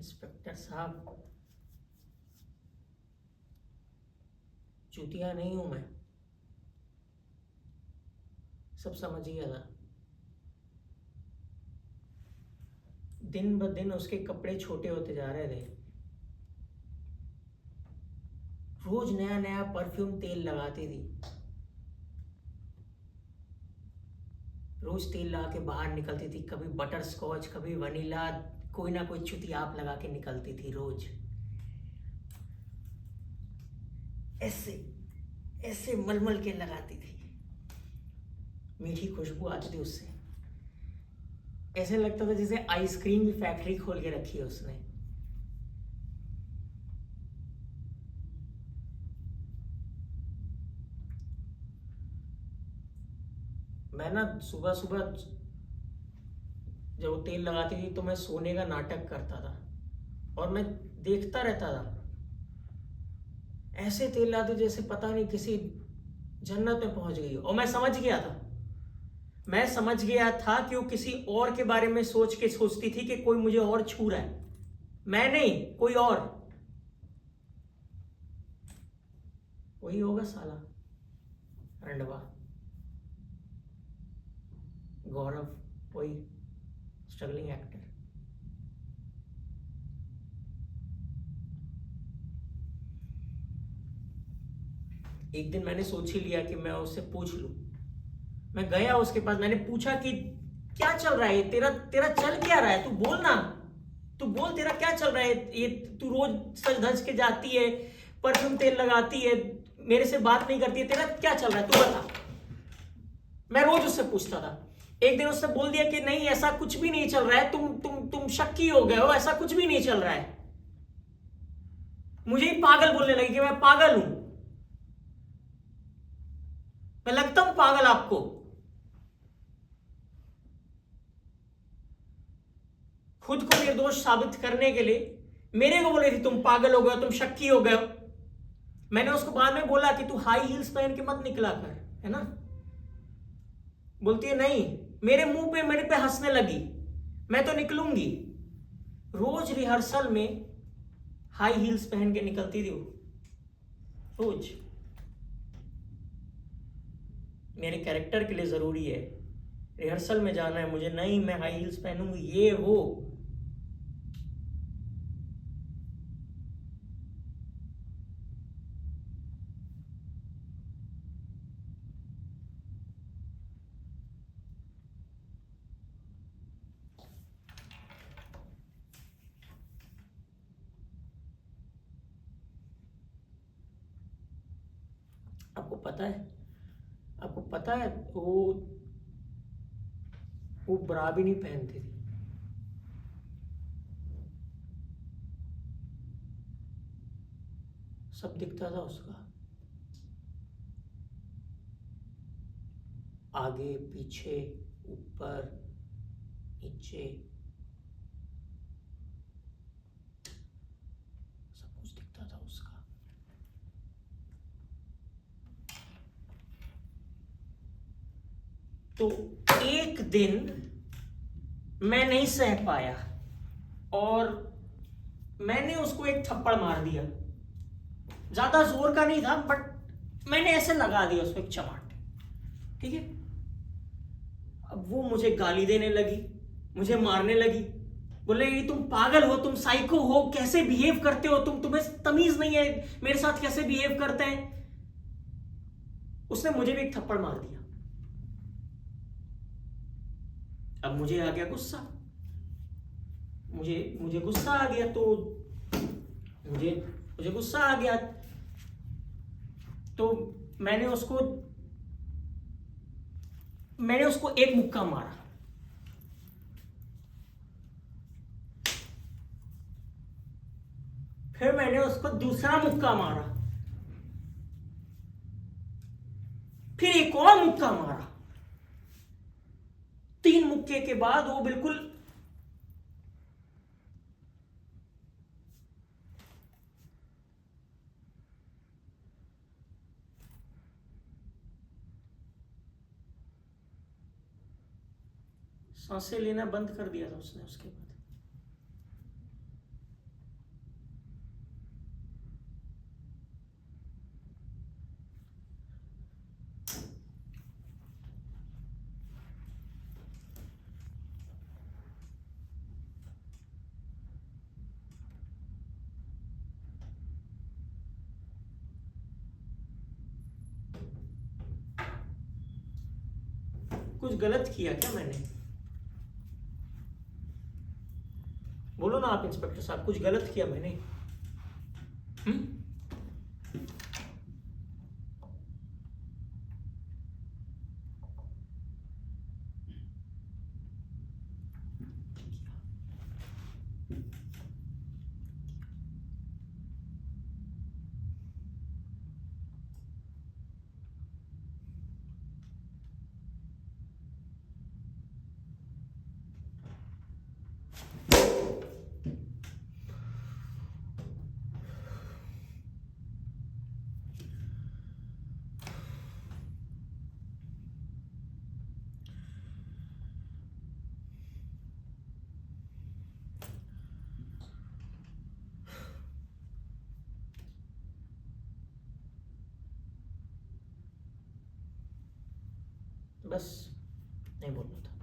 Inspector साहब, चूतिया नहीं हूं मैं, सब समझिएगा। दिन ब दिन उसके कपड़े छोटे होते जा रहे थे। रोज नया नया परफ्यूम तेल लगाती थी। रोज तेल लगा के बाहर निकलती थी, कभी बटर स्कॉच, कभी वनीला, कोई ना कोई चुतियाप लगा के निकलती थी रोज। ऐसे ऐसे मलमल के लगाती थी, मीठी खुशबू आती थी उससे। ऐसे लगता था जैसे आइसक्रीम की फैक्ट्री खोल के रखी है उसने। मैं ना सुबह सुबह जब वो तेल लगाती थी तो मैं सोने का नाटक करता था और मैं देखता रहता था। ऐसे तेल लगाती जैसे पता नहीं किसी जन्नत में पहुंच गई हो। और मैं समझ गया था कि वो किसी और के बारे में सोचती थी कि कोई मुझे और छू रहा है। मैं नहीं, कोई और। वही होगा साला रंडवा गौरव, वही स्ट्रगलिंग एक्टर। एक दिन मैंने सोच ही लिया कि मैं उससे पूछ लूं। मैं गया उसके पास, मैंने पूछा कि क्या चल रहा है, तेरा तेरा चल क्या रहा है, तू बोल ना, तू बोल तेरा क्या चल रहा है। ये तू रोज सज धज के जाती है, परफ्यूम तेल लगाती है, मेरे से बात नहीं करती है, तेरा क्या चल रहा है, तू बता। मैं रोज उससे पूछता था। एक दिन उसने बोल दिया कि नहीं, ऐसा कुछ भी नहीं चल रहा है, तुम शक्की हो गए हो, ऐसा कुछ भी नहीं चल रहा है। मुझे ही पागल बोलने लगी कि मैं पागल हूं। मैं लगता हूं पागल आपको? खुद को निर्दोष साबित करने के लिए मेरे को बोले थी तुम पागल हो गए हो, तुम शक्की हो गए हो। मैंने उसको बाद में बोला कि तू हाई हील्स पहन के मत निकला कर, है ना। बोलती है नहीं, मेरे मुंह पे मेरे पे हंसने लगी। मैं तो निकलूंगी। रोज रिहर्सल में हाई हील्स पहन के निकलती थी वो, रोज। मेरे कैरेक्टर के लिए जरूरी है, रिहर्सल में जाना है मुझे, नहीं मैं हाई हील्स पहनूंगी, ये वो। आपको पता है, आपको पता है वो ब्रा भी नहीं पहनती थी। सब दिखता था उसका, आगे पीछे ऊपर नीचे, सब कुछ दिखता था उसका। तो एक दिन मैं नहीं सह पाया और मैंने उसको एक थप्पड़ मार दिया। ज्यादा जोर का नहीं था, बट मैंने ऐसे लगा दिया उसको एक चमाट। ठीक है। अब वो मुझे गाली देने लगी, मुझे मारने लगी, बोले ये तुम पागल हो, तुम साइको हो, कैसे बिहेव करते हो, तुम्हें तमीज नहीं है, मेरे साथ कैसे बिहेव करते हैं। उसने मुझे भी एक थप्पड़ मार दिया। अब मुझे आ गया गुस्सा, मुझे मुझे गुस्सा आ गया, तो मुझे मुझे गुस्सा आ गया, तो मैंने उसको एक मुक्का मारा। फिर मैंने उसको दूसरा मुक्का मारा, फिर एक और मुक्का मारा। 3 मुक्के के बाद वो बिल्कुल सांसें लेना बंद कर दिया था उसने। उसके बाद कुछ गलत किया क्या मैंने? बोलो ना आप इंस्पेक्टर साहब, कुछ गलत किया मैंने? हम्म? बस नहीं बोलना था।